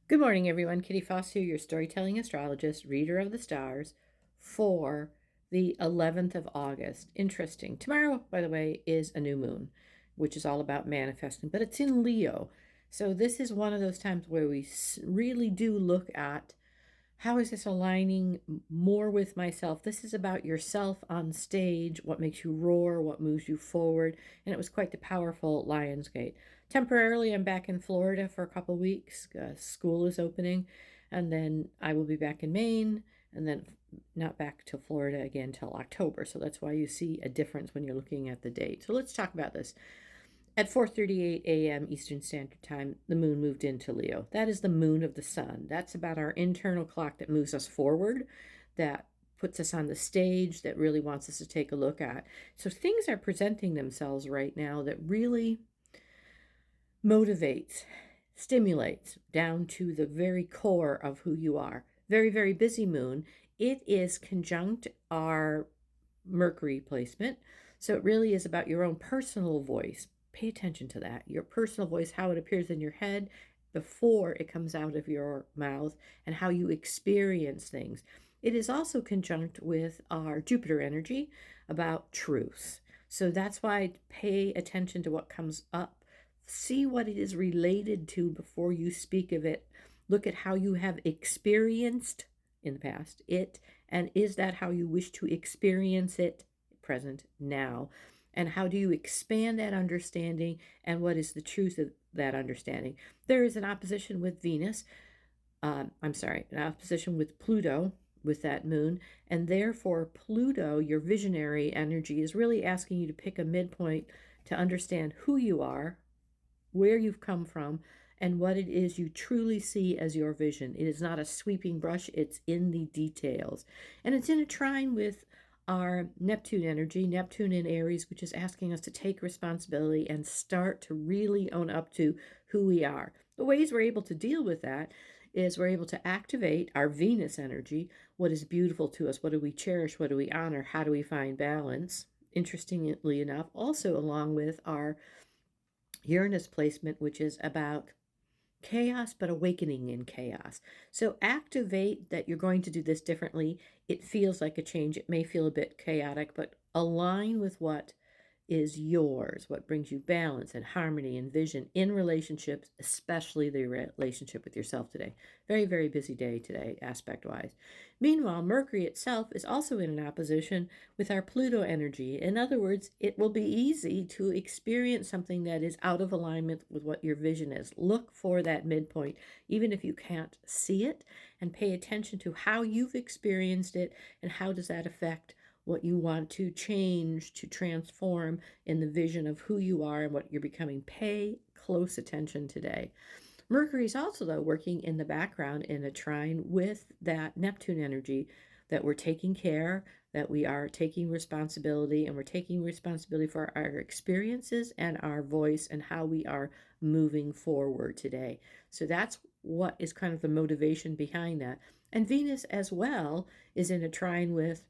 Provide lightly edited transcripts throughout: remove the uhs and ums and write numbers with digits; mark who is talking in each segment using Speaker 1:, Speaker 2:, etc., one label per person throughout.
Speaker 1: Good morning, everyone. Kitty Foss here, your storytelling astrologist, reader of the stars for the 11th of August. Interesting. Tomorrow, by the way, is a new moon, which is all about manifesting, but it's in Leo. So this is one of those times where we really do look at how is this aligning more with myself? This is about yourself on stage, what makes you roar, what moves you forward. And it was quite the powerful Lionsgate. Temporarily, I'm back in Florida for a couple weeks. School is opening. And then I will be back in Maine. And then not back to Florida again till October. So that's why you see a difference when you're looking at the date. So let's talk about this. At 4:38 a.m. Eastern Standard Time, the moon moved into Leo. That is the moon of the sun. That's about our internal clock that moves us forward, that puts us on the stage, that really wants us to take a look at. So things are presenting themselves right now that really motivates, stimulates down to the very core of who you are. Very, very busy moon. It is conjunct our Mercury placement. So it really is about your own personal voice. Pay attention to that. Your personal voice, how it appears in your head before it comes out of your mouth, and how you experience things. It is also conjunct with our Jupiter energy about truth. So that's why pay attention to what comes up. See what it is related to before you speak of it. Look at how you have experienced in the past it, and is that how you wish to experience it present now? And how do you expand that understanding, and what is the truth of that understanding? There is an opposition with Venus. An opposition with Pluto with that moon. And therefore, Pluto, your visionary energy, is really asking you to pick a midpoint to understand who you are, where you've come from, and what it is you truly see as your vision. It is not a sweeping brush, it's in the details. And it's in a trine with our Neptune energy, Neptune in Aries, which is asking us to take responsibility and start to really own up to who we are. The ways we're able to deal with that is we're able to activate our Venus energy. What is beautiful to us? What do we cherish? What do we honor? How do we find balance? Interestingly enough, also along with our Uranus placement, which is about chaos, but awakening in chaos. So activate that you're going to do this differently. It feels like a change. It may feel a bit chaotic, but align with what is yours, what brings you balance and harmony and vision in relationships, especially the relationship with yourself today. Very, very busy day today, aspect wise. Meanwhile, Mercury itself is also in an opposition with our Pluto energy. In other words, it will be easy to experience something that is out of alignment with what your vision is. Look for that midpoint, even if you can't see it, and pay attention to how you've experienced it and how does that affect what you want to change, to transform in the vision of who you are and what you're becoming. Pay close attention today. Mercury is also, though, working in the background in a trine with that Neptune energy, that we're taking care, that we are taking responsibility, and we're taking responsibility for our experiences and our voice and how we are moving forward today. So that's what is kind of the motivation behind that. And Venus as well is in a trine with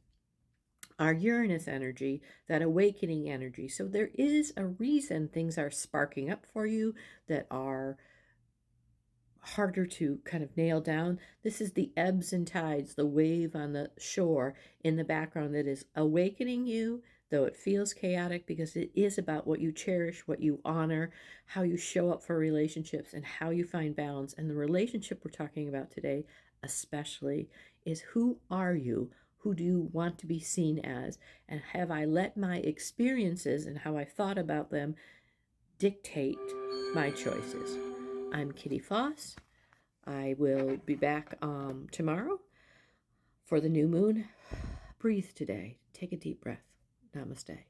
Speaker 1: our Uranus energy, that awakening energy. So there is a reason things are sparking up for you that are harder to kind of nail down. This is the ebbs and tides, the wave on the shore in the background that is awakening you, though it feels chaotic, because it is about what you cherish, what you honor, how you show up for relationships, and how you find balance. And the relationship we're talking about today, especially, is who are you? Who do you want to be seen as? And have I let my experiences and how I thought about them dictate my choices? I'm Kitty Foss. I will be back tomorrow for the new moon. Breathe today. Take a deep breath. Namaste.